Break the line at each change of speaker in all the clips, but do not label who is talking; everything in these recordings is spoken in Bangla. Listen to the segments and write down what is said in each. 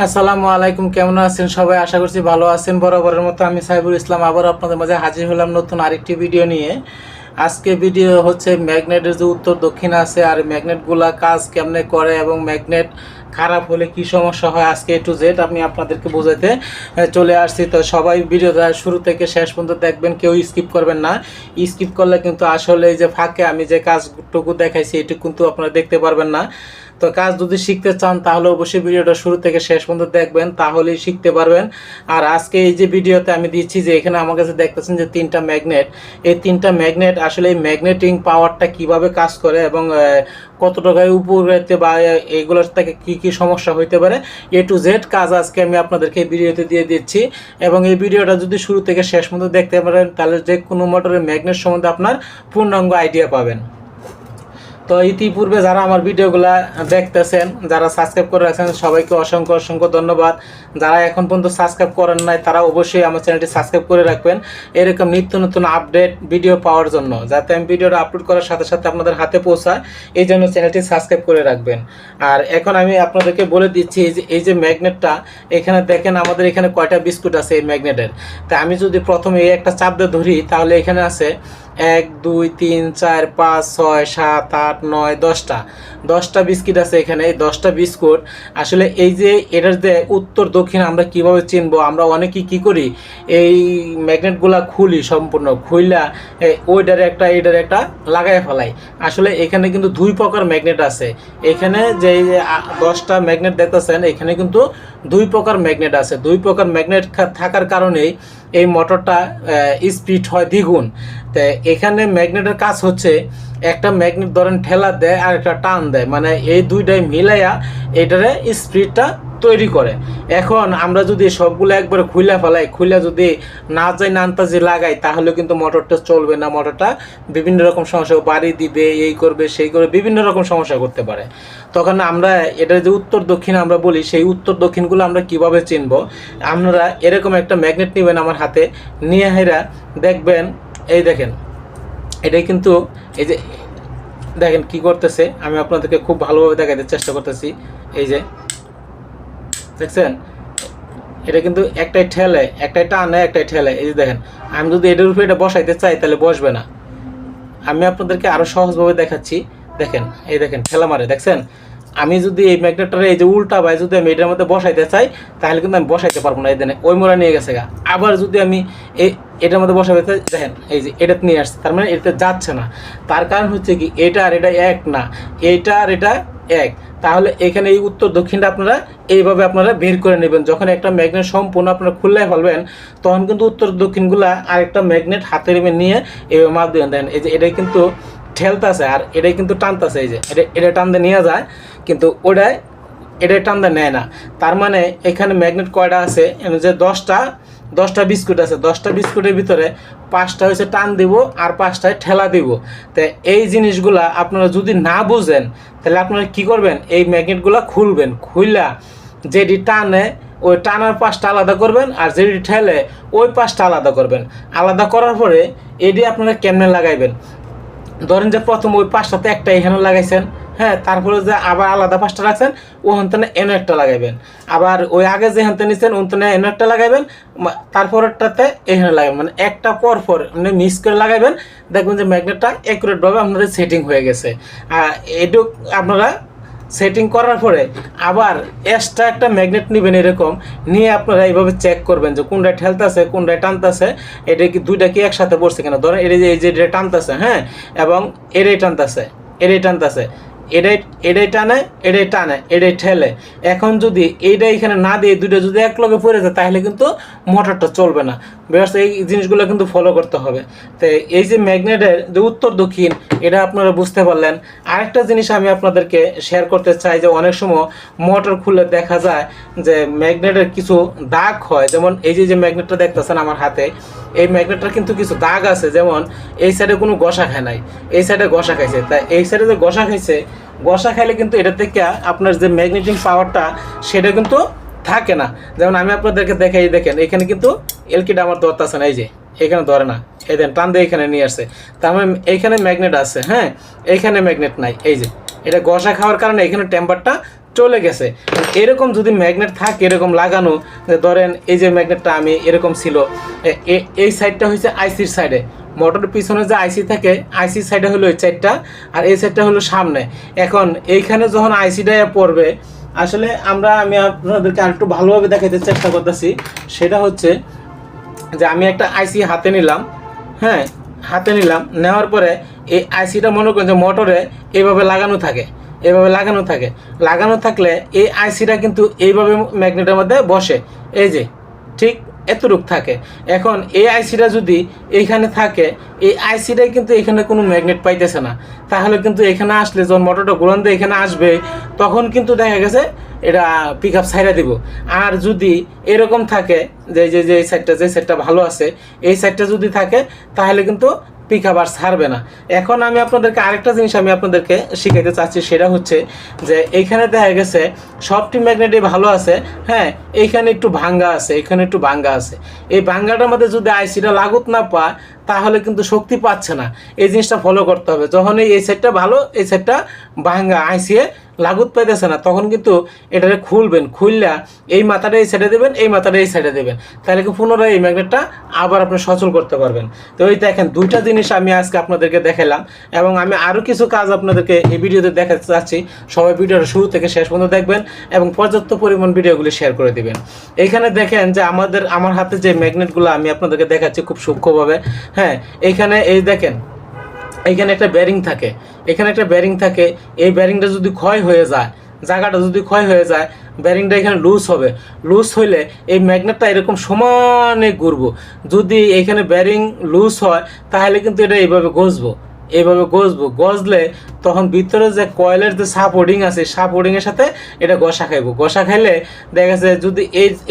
আসসালামু আলাইকুম, কেমন আছেন সবাই? আশা করছি ভালো আছেন। বরাবরের মতো আমি সাইফুল ইসলাম আবার আপনাদের মাঝে হাজির হলাম নতুন আরেকটি ভিডিও নিয়ে। আজকে ভিডিও হচ্ছে ম্যাগনেটের যে উত্তর দক্ষিণ আছে আর ম্যাগনেটগুলা কাজ কেমনে করে এবং ম্যাগনেট খারাপ হলে কি সমস্যা হয়, আজকে টু জেড আমি আপনাদেরকে বোঝাতে চলে আসছি। তো সবাই ভিডিওটা শুরু থেকে শেষ পর্যন্ত দেখবেন, কেউ স্কিপ করবেন না। স্কিপ করলে কিন্তু আসলে এই যে ফাঁকে আমি যে কাজটুকু দেখাইছি এটুকু কিন্তু আপনারা দেখতে পারবেন না। তো কাজ যদি শিখতে চান তাহলে অবশ্যই ভিডিওটা শুরু থেকে শেষ পর্যন্ত দেখবেন, তাহলেই শিখতে পারবেন। আর আজকে এই যে ভিডিওতে আমি দিচ্ছি যে এখানে আমার কাছে দেখতেছেন যে তিনটা ম্যাগনেট, এই তিনটা ম্যাগনেট আসলে এই ম্যাগনেটিং পাওয়ারটা কিভাবে কাজ করে এবং কত টাকায় উপরেতে বা এইগুলোর থেকে কী কী সমস্যা হইতে পারে, এ টু জেড কাজ আজকে আমি আপনাদেরকে এই ভিডিওতে দিয়ে দিচ্ছি। এবং এই ভিডিওটা যদি শুরু থেকে শেষ পর্যন্ত দেখতে পারেন তাহলে যে কোনো মোটরের ম্যাগনেট সম্বন্ধে আপনার পূর্ণাঙ্গ আইডিয়া পাবেন। তো ইতিপূর্বে যারা আমার ভিডিওগুলা দেখতেছেন, যারা সাবস্ক্রাইব করে রাখছেন, সবাইকে অসংখ্য অসংখ্য ধন্যবাদ। যারা এখন পর্যন্ত সাবস্ক্রাইব করেন নাই তারা অবশ্যই আমার চ্যানেলটি সাবস্ক্রাইব করে রাখবেন এরকম নিত্য নতুন আপডেট ভিডিও পাওয়ার জন্য, যাতে আমি ভিডিওটা আপলোড করার সাথে সাথে আপনাদের হাতে পৌঁছায়, এই জন্য চ্যানেলটি সাবস্ক্রাইব করে রাখবেন। আর এখন আমি আপনাদেরকে বলে দিচ্ছি এই যে ম্যাগনেটটা, এখানে দেখেন আমাদের এখানে কয়টা বিস্কুট আছে এই ম্যাগনেটের। তা আমি যদি প্রথমে এই একটা চাপ দিয়ে ধরি তাহলে এখানে আছে 1 2 3 4 5 6 7 8 9 10টা বিস্কিট আছে এখানে। এই 10টা বিস্কুট আসলে এই যে এটার যে উত্তর দক্ষিণ আমরা কিভাবে চিনবো, আমরা অনেকেই কি করি, এই ম্যাগনেটগুলা খুলি, সম্পূর্ণ খুইলা ওইটারে একটা এইটারে একটা লাগাই ফেলাই। আসলে এখানে কিন্তু দুই প্রকার ম্যাগনেট আছে। এখানে যে 10টা ম্যাগনেট দেখতেছেন এখানে কিন্তু দুই প্রকার ম্যাগনেট আছে। দুই প্রকার ম্যাগনেট থাকার কারণেই এই মোটরটা স্পিড হয় দ্বিগুণ। তো এখানে ম্যাগনেটের কাজ হচ্ছে, একটা ম্যাগনেট ধরেন ঠেলা দেয় আর একটা টান দেয়, মানে এই দুইটাই মিলাইয়া এটারে স্পিডটা তৈরি করে। এখন আমরা যদি সবগুলো একবারে খুইলা ফেলাই, খুইলা যদি না যাই না আন্তাজি লাগাই তাহলে কিন্তু মোটরটা চলবে না। মোটরটা বিভিন্ন রকম সমস্যা, বাড়ি দিবে, এই করবে সেই করবে, বিভিন্ন রকম সমস্যা করতে পারে। তখন আমরা এটা যে উত্তর দক্ষিণ আমরা বলি, সেই উত্তর দক্ষিণগুলো আমরা কিভাবে চিনবো, আপনারা এরকম একটা ম্যাগনেট নেবেন আমার হাতে নিয়ে, হেরা দেখবেন এই দেখেন এটাই কিন্তু এই যে দেখেন কি করতেছে, আমি আপনাদেরকে খুব ভালোভাবে দেখাতে চেষ্টা করতেছি। এই যে দেখছেন এটা কিন্তু একটাই ঠেলে, একটাই টানে, একটাই ঠেলে। এই যে দেখেন আমি যদি এটার উপরে এটা বসাইতে চাই তাহলে বসবে না। আমি আপনাদেরকে আরো সহজভাবে দেখাচ্ছি। দেখেন এই দেখেন ঠেলা মারে, দেখছেন। আমি যদি এই ম্যাগনেটটা এই যে উল্টা ভাই যদি আমি এটার মধ্যে বসাইতে চাই তাহলে কিন্তু আমি বসাইতে পারবো না। এই দেখেন ওই মোড়া নিয়ে গেছে গা। আবার যদি আমি এটার মধ্যে বসাইতে চাই, দেখেন এই যে এটা নিয়ে আসছে, তার মানে এটাতে যাচ্ছে না। তার কারণ হচ্ছে কি, এটা আর এটা এক না, এইটা আর এটা এক। তাহলে এখানে এই উত্তর দক্ষিণটা আপনারা এইভাবে আপনারা বের করে নেবেন। যখন একটা ম্যাগনেট সম্পূর্ণ আপনারা খুললে ফেলবেন তখন কিন্তু উত্তর দক্ষিণগুলা আরেকটা ম্যাগনেট হাতে নিয়ে এইভাবে মাপ দেবেন। দেখেন এই যে এটা কিন্তু ঠেলতেছে আর এটাই কিন্তু টানতেছে। এই যে এটা টানতে নিয়ে যায় কিন্তু ওটাই এটাই টানতে নেয় না। তার মানে এখানে ম্যাগনেট কয়টা আছে, যে 10টা বিস্কুট আছে। 10টা বিস্কুটের ভিতরে 5টা হচ্ছে টান দিব আর 5টায় ঠেলা দিব। তো এই জিনিসগুলা আপনারা যদি না বুঝেন তাহলে আপনারা কি করবেন, এই ম্যাগনেটগুলা খুলবেন, খুইলা যেটি টানে ওই টানার পাশটা আলাদা করবেন আর যেটি ঠেলে ওই পাশটা আলাদা করবেন। আলাদা করার পরে এটি আপনারা কেমনে লাগাইবেন, ধরেন যে প্রথম ওই পাঁচটাতে একটা এখানে লাগাইছেন, হ্যাঁ, তারপরে যে আবার আলাদা পাঁচটা রাখছেন ও হান্তানে এনে একটা লাগাইবেন, আবার ওই আগে যে হান্তে নিচ্ছেন ওখানে এনে একটা লাগাইবেন, তারপরেরটাতে এখানে লাগাবেন, মানে একটা পর পর মানে মিক্স করে লাগাইবেন। দেখবেন যে ম্যাগনেটটা অ্যাকুরেটভাবে আপনাদের সেটিং হয়ে গেছে। আর এটুক আপনারা সেটিং করার পরে আবার এক্সট্রা একটা ম্যাগনেট নেবেন, এরকম নিয়ে আপনারা এইভাবে চেক করবেন যে কোনটা ঠেলতেছে কোনটা টানতেছে, এটা কি দুইটা কি একসাথে পড়ছে কিনা। ধরেন এই যে টানতেছে, হ্যাঁ, এবং এটাই টানতেছে, এটাই টানে, এটাই টানে, এটাই ঠেলে। এখন যদি এইটা এখানে না দিয়ে দুটো যদি এক লগে পড়ে যায় তাহলে কিন্তু মোটরটা চলবে না। বেশ এই জিনিসগুলো কিন্তু ফলো করতে হবে। তো এই যে ম্যাগনেটের যে উত্তর দক্ষিণ এটা আপনারা বুঝতে পারলেন। আরেকটা জিনিস আমি আপনাদেরকে শেয়ার করতে চাই যে অনেক সময় মোটর খুলে দেখা যায় যে ম্যাগনেটের কিছু দাগ হয়। যেমন এই যে ম্যাগনেটটা দেখতেছেন আমার হাতে, এই ম্যাগনেটটার কিন্তু কিছু দাগ আছে। যেমন এই সাইডে কোনো ঘষা খায় নাই, এই সাইডে ঘষা খাইছে। তাই এই সাইডে যে ঘষা খাইছে, ঘষা খাইলে কিন্তু এটা থেকে আপনার যে ম্যাগনেটিক পাওয়ারটা সেটা কিন্তু থাকে না। যেমন আমি আপনাদেরকে দেখাই, দেখেন এখানে কিন্তু এলকিটা আমার ধরতেছে না, এই যে এখানে ধরে না, এই দেন টান দিয়ে এখানে নিয়ে আসছে। তার মানে এইখানে ম্যাগনেট আছে, হ্যাঁ, এইখানে ম্যাগনেট নাই। এই যে এটা ঘষা খাওয়ার কারণে এখানে টেম্পারটা চলে গেছে। এরকম যদি ম্যাগনেট থাকে এরকম লাগানো, ধরেন এই যে ম্যাগনেটটা আমি এরকম ছিল, এই সাইডটা হচ্ছে আইসির সাইডে, মোটরের পিছনে যে আইসি থাকে আইসির সাইডে হলো এই সাইডটা, আর এই সাইডটা হলো সামনে। এখন এইখানে যখন আইসিটা পড়বে, আসলে আমি আপনাদেরকে আরেকটু ভালোভাবে দেখাতে চেষ্টা করতেছি। সেটা হচ্ছে যে আমি একটা আইসি হাতে নিলাম, হ্যাঁ হাতে নিলাম, নেওয়ার পরে এই আইসিটা মনে করেন যে মোটরে এইভাবে লাগানো থাকে, এইভাবে লাগানো থাকলে এই আইসিটা কিন্তু এইভাবে ম্যাগনেটের মধ্যে বসে, এই যে ঠিক এতটুক থাকে। এখন এই আইসিটা যদি এইখানে থাকে, এই আইসিটাই কিন্তু এখানে কোনো ম্যাগনেট পাইতেছে না, তাহলে কিন্তু এখানে আসলে যখন মোটরটা ঘুরান দিয়ে এখানে আসবে, তখন কিন্তু দেখা গেছে এটা পিক আপ ছাইড়া দিব। আর যদি এরকম থাকে যে এই সাইডটা ভালো আছে, এই সাইডটা যদি থাকে তাহলে কিন্তু পিক আপ আর ছাড়বে না। এখন আমি আপনাদেরকে আরেকটা জিনিস আপনাদেরকে শিখাইতে চাচ্ছি, সেটা হচ্ছে যে এইখানে দেখা গেছে সবটি ম্যাগনেটই ভালো আছে, হ্যাঁ এইখানে একটু ভাঙ্গা আছে, এখানে একটু ভাঙ্গা আছে। এই ভাঙ্গাটার মধ্যে যদি আইসিটা লাগুত না পায়, তাহলে কিন্তু শক্তি পাচ্ছে না। এই জিনিসটা ফলো করতে হবে। যখন এই সাইডটা ভালো, এই সাইডটা ভাঙ্গা, আইসিয়ে লাগুত পাইতেছে না, তখন কিন্তু এটাকে খুলবেন, খুললা এই মাথাটা এই সাইডে দেবেন, এই মাথাটা এই সাইডে দেবেন, তাহলে কি পুনরায় এই ম্যাগনেটটা আবার আপনি সচল করতে পারবেন। তো এই দেখেন দুইটা জিনিস আমি আজকে আপনাদেরকে দেখালাম, এবং আমি আরও কিছু কাজ আপনাদেরকে এই ভিডিওতে দেখাতে চাচ্ছি। সবাই ভিডিওটা শুরু থেকে শেষ পর্যন্ত দেখবেন এবং পর্যাপ্ত পরিমাণ ভিডিওগুলি শেয়ার করে দিবেন। এইখানে দেখেন যে আমার হাতে যে ম্যাগনেটগুলো আমি আপনাদেরকে দেখাচ্ছি খুব সূক্ষ্মভাবে, হ্যাঁ এইখানে এই দেখেন এইখানে একটা ব্যারিং থাকে, এখানে একটা ব্যারিং থাকে। এই ব্যারিংটা যদি ক্ষয় হয়ে যায়, জায়গাটা যদি ক্ষয় হয়ে যায়, ব্যারিংটা এখানে লুজ হবে। লুজ হইলে এই ম্যাগনেটটা এরকম সমানে ঘুরবো। যদি এখানে ব্যারিং লুজ হয়, তাহলে কিন্তু এটা এইভাবে গজলে তখন ভিতরে যে কয়েলের যে সাপোর্টিং আছে, সাপোর্টিংয়ের সাথে এটা ঘষা খাইলে দেখা গেছে যদি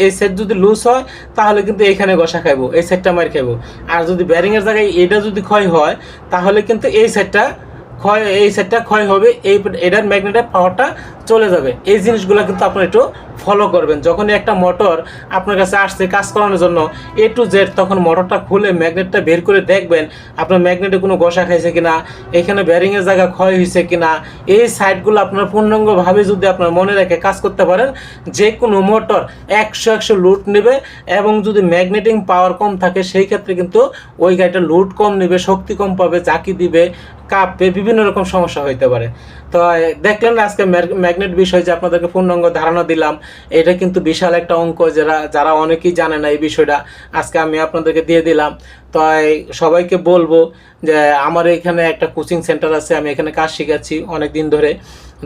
এই সেট যদি লুজ হয়, তাহলে কিন্তু এইখানে ঘষা খাইবো, এই সেটটা মার খাইবো। আর যদি ব্যারিংয়ের জায়গায় এটা যদি ক্ষয় হয়, তাহলে কিন্তু এই সেটটা ক্ষয় হবে, এটার ম্যাগনেটের পাওয়ারটা চলে যাবে। এই জিনিসগুলো কিন্তু আপনারা একটু ফলো করবেন। যখনই একটা মোটর আপনার কাছে আসছে কাজ করানোর জন্য A to Z, তখন মোটরটা খুলে ম্যাগনেটটা বের করে দেখবেন আপনার ম্যাগনেটে কোনো ঘষা খাইছে কিনা, এখানে ব্যারিংয়ের জায়গা ক্ষয় হয়েছে কিনা। এই সাইডগুলো আপনার পূর্ণাঙ্গভাবে যদি আপনার মনে রেখে কাজ করতে পারেন, যে কোনো মোটর 100 লোড নেবে। এবং যদি ম্যাগনেটিং পাওয়ার কম থাকে, সেই ক্ষেত্রে কিন্তু ওই গাড়িটা লোড কম নেবে, শক্তি কম পাবে, চাকি দিবে, কাঁপবে, বিভিন্ন রকম সমস্যা হইতে পারে। তো দেখলেন আজকে ম্যাগনেট বিষয় যে আপনাদেরকে পূর্ণাঙ্গ ধারণা দিলাম। এটা কিন্তু বিশাল একটা অঙ্ক, যারা অনেকেই জানে না এই বিষয়টা, আজকে আমি আপনাদেরকে দিয়ে দিলাম। তাই সবাইকে বলবো যে আমার এখানে একটা কোচিং সেন্টার আছে, আমি এখানে কাজ শিখাচ্ছি অনেক দিন ধরে।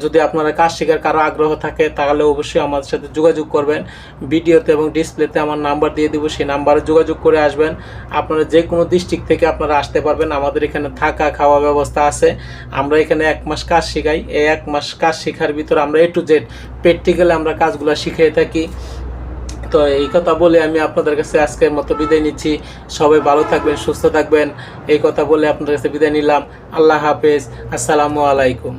যদি আপনারা কাজ শেখার কারো আগ্রহ থাকে, তাহলে অবশ্যই আমাদের সাথে যোগাযোগ করবেন। ভিডিওতে এবং ডিসপ্লেতে আমার নাম্বার দিয়ে দেবো, সেই নাম্বারে যোগাযোগ করে আসবেন। আপনারা যে কোনো ডিস্ট্রিক্ট থেকে আপনারা আসতে পারবেন। আমাদের এখানে থাকা খাওয়া ব্যবস্থা আছে। আমরা এখানে 1 মাস কাজ শেখাই। এই 1 মাস কাজ শেখার ভিতরে আমরা A to Z প্র্যাকটিক্যালি আমরা কাজগুলো শিখিয়ে থাকি। তো এই কথা বলে আমি আপনাদের কাছে আজকের মতো বিদায় নিচ্ছি। সবাই ভালো থাকবেন, সুস্থ থাকবেন, এই কথা বলে আপনাদের কাছে বিদায় নিলাম। আল্লাহ হাফেজ, আসসালামু আলাইকুম।